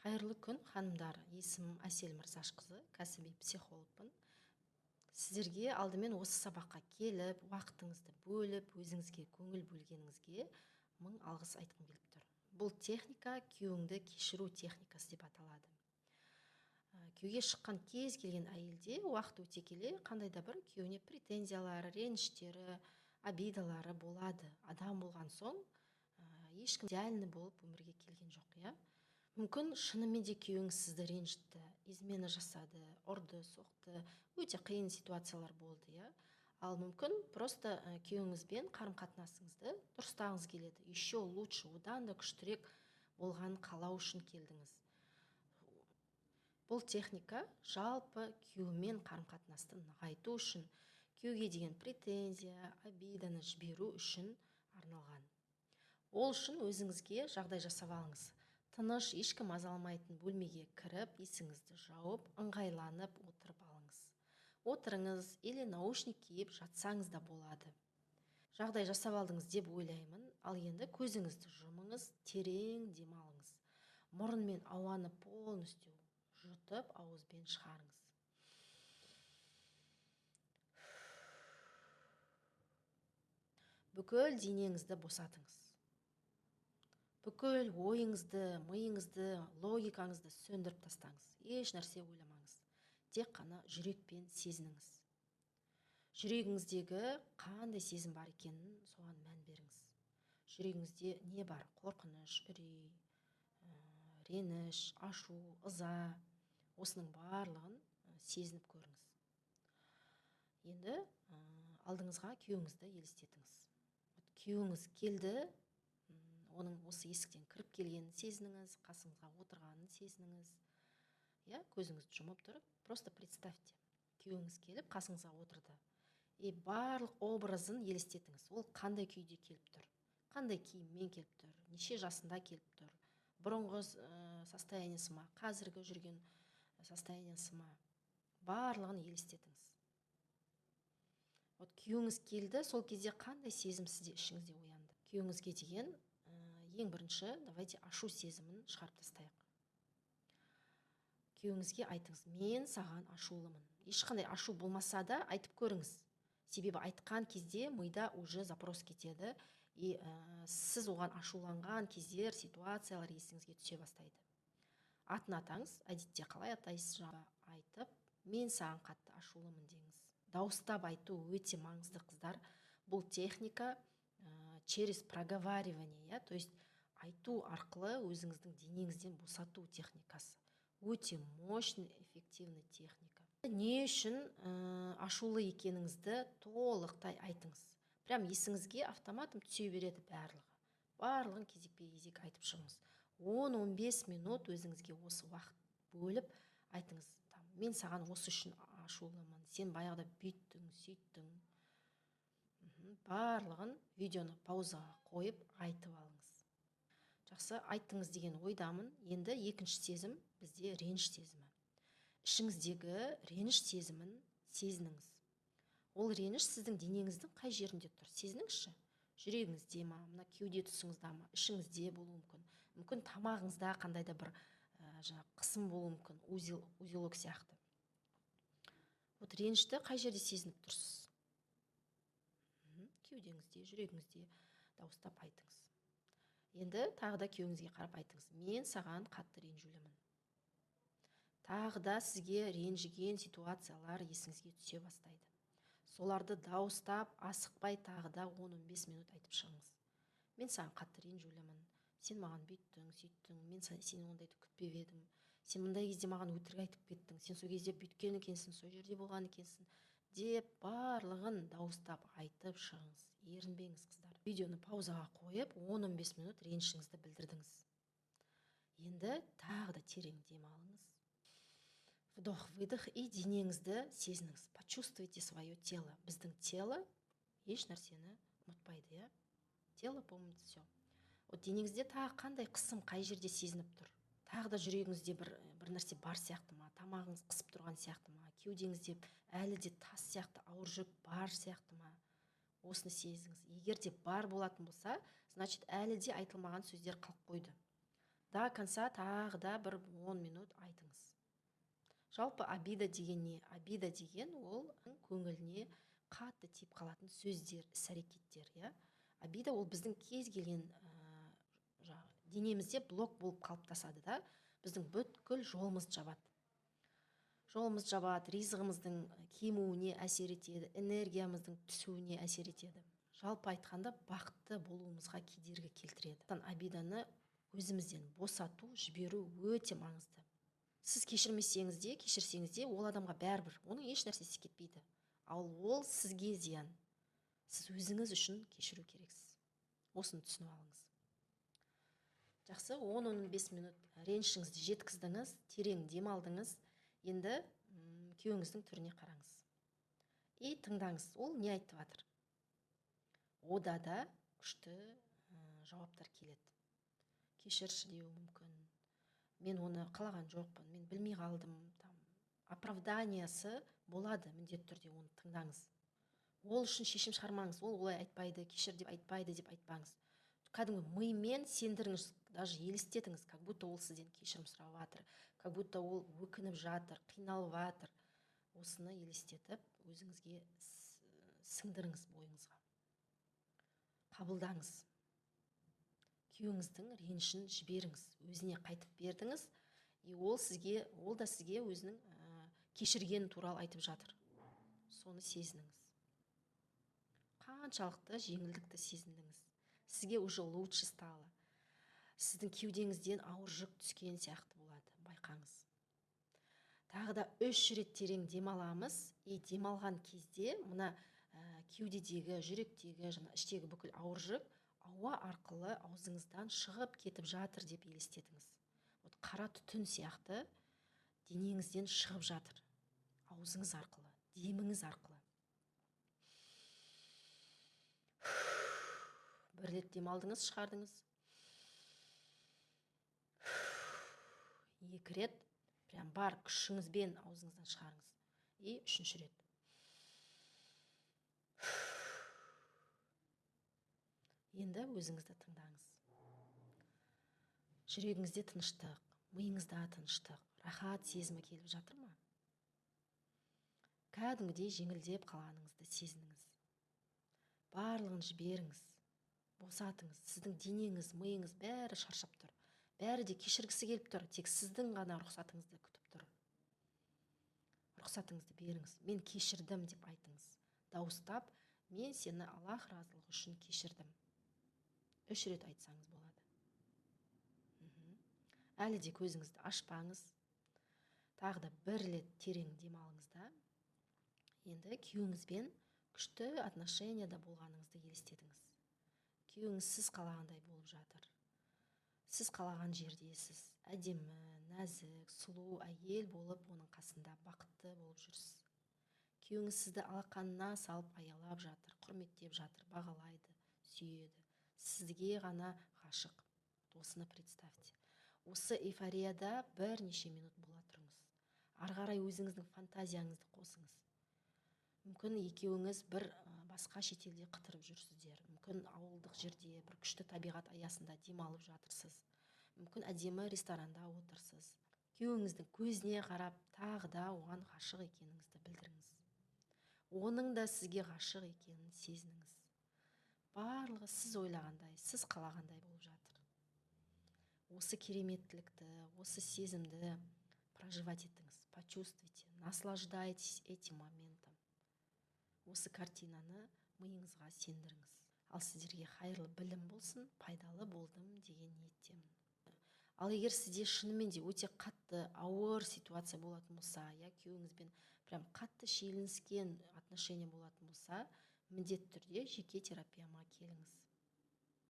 Қайырлы күн, ханымдар. Есімім Әсел Мырзашқызы, кәсіби психологпын. Сіздерге алдымен осы сабаққа келіп, уақытыңызды бөліп, өзіңізге көңіл бөлгеніңізге мың алғыс айтқым келіп тұр. Бұл техника күйеуіңді кешіру техникасы деп аталады. Күйеуге шыққан кез келген әйелде уақыт өте келе қандай да бір күйеуіне претензиялары, реніштері, обидалары болады. Адам болған соң ешкім идеальный болып өмірге келген жоқ, иә? Мүмкін шынымен де күйеуіңіз сізді ренжітті, измена жасады, ұрды, соқты, өте қиын ситуациялар болды, иә? Ал мүмкін просто күйеуіңізбен қарым-қатынасыңызды дұрыстағыңыз келеді, еще лучше, одан да күштірек болғанын қалау үшін келдіңіз. Бұл техника жалпы күйеумен қарым-қатынасты нығайту үшін, күйеуге деген претензия, обиданы жіберу үшін арналған. Ол үшін өзіңізге жағдай жасап алыңыз. Тыныш, ешкім мазаламайтын бөлмеге кіріп, есіңізді жауып, ыңғайланып отырып алыңыз. Отырыңыз или наушник киіп жатсаңыз да болады. Жағдай жасап алдыңыз деп ойлаймын, ал енді көзіңізді жұмыңыз, терең демалыңыз. Мұрынмен ауаны полностью жұтып, ауызбен шығарыңыз. Бүкіл денеңізді босатыңыз. Бүкіл ойыңызды, миыңызды, логикаңызды сөндіріп тастаңыз. Еш нәрсе ойламаңыз. Тек қана жүрекпен сезініңіз. Жүрегіңіздегі қандай сезім бар екенін соған мән беріңіз. Жүрегіңізде не бар? Қорқыныш, үрей, реніш, ашу, ыза. Осының барлығын сезініп көріңіз. Енді алдыңызға күйеуіңізді елестетіңіз. Күйеуіңіз келді, оның осы есіктен кіріп келгенін сезініңіз, қасыңызға отырғанын сезініңіз. Көзіңізді жұмып тұрып, просто представьте. Күйеуіңіз келіп, қасыңызға отырды. Барлық образын елестетіңіз. Ол қандай күйде келіп тұр? Қандай киіммен келіп тұр? Неше жасында келіп тұр? Бұрынғы состояниесі ма? Қазіргі жүрген состояниесі ма? Барлығын елестетіңіз. Күйеуіңіз келді, сол кезде қандай сезім сізде ішіңізде оянды? Күйеуіңізге деген ең бірінші, давайте ашу сезімін шығарып тастайық. Күйеуіңізге айтыңыз, мен саған ашулымын. Ешқандай ашу болмаса да айтып көріңіз. Себебі айтқан кезде мида уже запрос кетеді, сіз оған ашуланған кездер, ситуациялар есіңізге түсе бастайды. Атын атаңыз, әдетте қалай атайсыз айтып, мен саған қатты ашулымын деңіз. Дауыстап айту өте маңызды, қыздар. Бұл техника через проговаривание, то есть айту арқылы өзіңіздің денеңізден босату техникасы. Өте мощный, эффективный техника. Не үшін ашулы екеніңізді толықтай айтыңыз. Прям есіңізге автоматом түсе береді барлығы. Барлығын кезекпе-кезек айтып шығыңыз. 10-15 минут өзіңізге осы уақыт бөліп айтыңыз. Мен саған осы үшін ашулымын, сен баяғыда бүйттің, сөйттің. Барлығын видеоны паузаға қойып айтып алыңыз. Жақсы, айттыңыз деген ойдамын. Енді екінші сезім бізде реніш сезімі. Ішіңіздегі реніш сезімін сезініңіз. Ол реніш сіздің денеңіздің қай жерінде тұр? Сезініңізші. Жүрегіңізде ма, мына кеуде тұсыңызда ма, ішіңізде болуы мүмкін. Мүмкін тамағыңызда қандай да бір қысым болуы мүмкін, узелок сияқты. Ренішті қай жерде сезініп тұрсыз? Кеудеңізде, жүрегіңізде дауыстап айтыңыз. Енді тағы да күйеуіңізге қарап айтыңыз. Мен саған қатты ренжулімін. Тағы да сізге ренжіген ситуациялар есіңізге түсе бастайды. Соларды дауыстап, асықпай тағы да 10-15 минут айтып шығыңыз. Мен саған қатты ренжулімін. Сен маған бүйттің, сөйттің, мен сен ондайды күтпеп едім. Сен мұндай кезде маған өтірік айтып кеттің. Сен сол кезде бүйткен екенсің, сол жерде болған екенсің. Деп барлығын дауыстап айтып шығыңыз. Ерінбеңіз, қыздар. Видеоны паузаға қойып, 10-15 минут ренішіңізді білдірдіңіз. Енді тағы да терең демалыңыз. Вдох-выдох и денеңізді сезініңіз. Почувствуйте свое тело. Біздің тело еш нәрсені ұмытпайды, Тело помнит все. Денеңізде тағы қандай қысым, қай жерде сезініп тұр? Тағы да жүрегіңізде бір нәрсе бар сияқты ма? Тамағыңыз қысып тұрған сияқты ма? Кеудеңізде әлі де тас сияқты ауыр жүк бар сияқты ма? Осыны сезіңіз. Егер де бар болатын болса, значит әлі де айтылмаған сөздер қалып қойды. до конца тағы да бір 10 минут айтыңыз. Жалпы обида деген не? Обида деген ол көңіліне қатты тиіп қалатын сөздер, іс-әрекеттер, иә. Обида ол біздің кез келген денемізде блок болып қалыптасады да, біздің бүткіл жолымызды жабады. Жолымызды жабады, ризығымыздың кемуіне әсер етеді, энергиямыздың түсуіне әсер етеді. Жалпы айтқанда бақытты болуымызға кедергі келтіреді. Обиданы өзімізден босату, жіберу өте маңызды. Сіз кешірмесеңіз де, кешірсеңіз де, ол адамға бәрібір, оның еш нәрсесі кетпейді. Ал ол сізге зиян. Сіз өзіңіз үшін кешіру керексіз. Осыны түсініп алыңыз. Жақсы, 10-15 минут ренішіңізді жеткіздіңіз, терең демалдыңыз. Енді күйеуіңіздің түріне қараңыз. И тыңдаңыз, ол не айтып жатыр. Ода да күшті жауаптар келеді. Кешірші деуі мүмкін. Мен оны қалаған жоқпын, мен білмей қалдым. Оправданиясы болады, міндетті түрде оны тыңдаңыз. Ол үшін шешім шығармаңыз. Ол олай айтпайды, кешір деп айтпайды деп айтпаңыз. Кәдімгі мимен сендіріңіз, даже елестетіңіз, как будто ол сізден кешірім сұрап жатыр, как будто ол өкініп жатыр, қиналып жатыр. Осыны елестетіп, өзіңізге сіңдіріңіз бойыңызға. Қабылдаңыз. Күйеуіңіздің ренішін жіберіңіз, өзіне қайтып бердіңіз, и ол да сізге өзінің кешірген туралы айтып жатыр. Соны сезініңіз. Қаншалықты жеңілдікті сезіндіңіз. Сізге уже лучше стало. Сіздің кеудеңізден ауыр жүк түскен сияқты болады, байқаңыз. Тағы да 3 рет терең демаламыз, и демалған кезде мына кеудедегі, жүректегі, іштегі бүкіл ауыр жүк ауа арқылы аузыңыздан шығып кетіп жатыр деп елестетіңіз. Қара түтін сияқты денеңізден шығып жатыр. Аузыңыз арқылы, деміңіз арқылы. Бір рет демалдыңыз, шығардыңыз. 2 рет прям бар күшіңізбен аузыңыздан шығарыңыз. И 3-ші рет. Енді өзіңізді тыңдаңыз. Жүрегіңізде тыныштық, миыңызда тыныштық, рахат сезімі келіп жатыр ма? Кәдімгідей жеңілдеп қалғаныңызды сезініңіз. Барлығын жіберіңіз, босатыңыз. Сіздің денеңіз, миыңыз бәрі шаршап тұр. Бәрі де кешіргісі келіп тұр, тек сіздің ғана рұқсатыңызды күтіп тұр. Рұқсатыңызды беріңіз. Мен кешірдім деп айтыңыз. Дауыстап, мен сені Аллах разылығы үшін кешірдім. 3 рет айтсаңыз болады. Әлі де көзіңізді ашпаңыз. Тағы да 1 рет терең демалыңыз да. Енді күйеуіңізбен күшті отношенияда болғаныңызды елестетіңіз. Күйеуіңіз сіз қалағандай болып жатыр. Сіз қалаған жердесіз, әдемі, нәзік, сұлу әйел болып, оның қасында бақытты болып жүрсіз. Күйеуіңіз сізді алақанына салып аялап жатыр, құрметтеп жатыр, бағалайды, сүйеді. Сізге ғана ғашық. Осыны представьте. Осы эйфорияда бірнеше минут бола тұрыңыз. Ары қарай өзіңіздің фантазияңызды қосыңыз. Мүмкін екеуіңіз бір басқа шетелде қыдырып жүрсіздер. Мүмкін ауылдық жерде бір күшті табиғат аясында демалып жатырсыз. Мүмкін әдемі ресторанда отырсыз. Күйеуіңіздің көзіне қарап, тағы да оған ғашық екеніңізді білдіріңіз. Оның да сізге ғашық екенін сезініңіз. Барлығы сіз ойлағандай, сіз қалағандай болып жатыр. Осы кереметтілікті, осы сезімді проживать етіңіз, почувствуйте, наслаждайтесь этим моментом. Осы картинаны миыңызға сендіріңіз. Ал сіздерге қайырлы білім болсын, пайдалы болдым деген ниеттемін. Ал егер сізде шынымен де өте қатты ауыр ситуация болатын болса, күйеуіңізбен прям қатты шиеленіскен отношения болатын болса, міндетті түрде жеке терапияма келіңіз.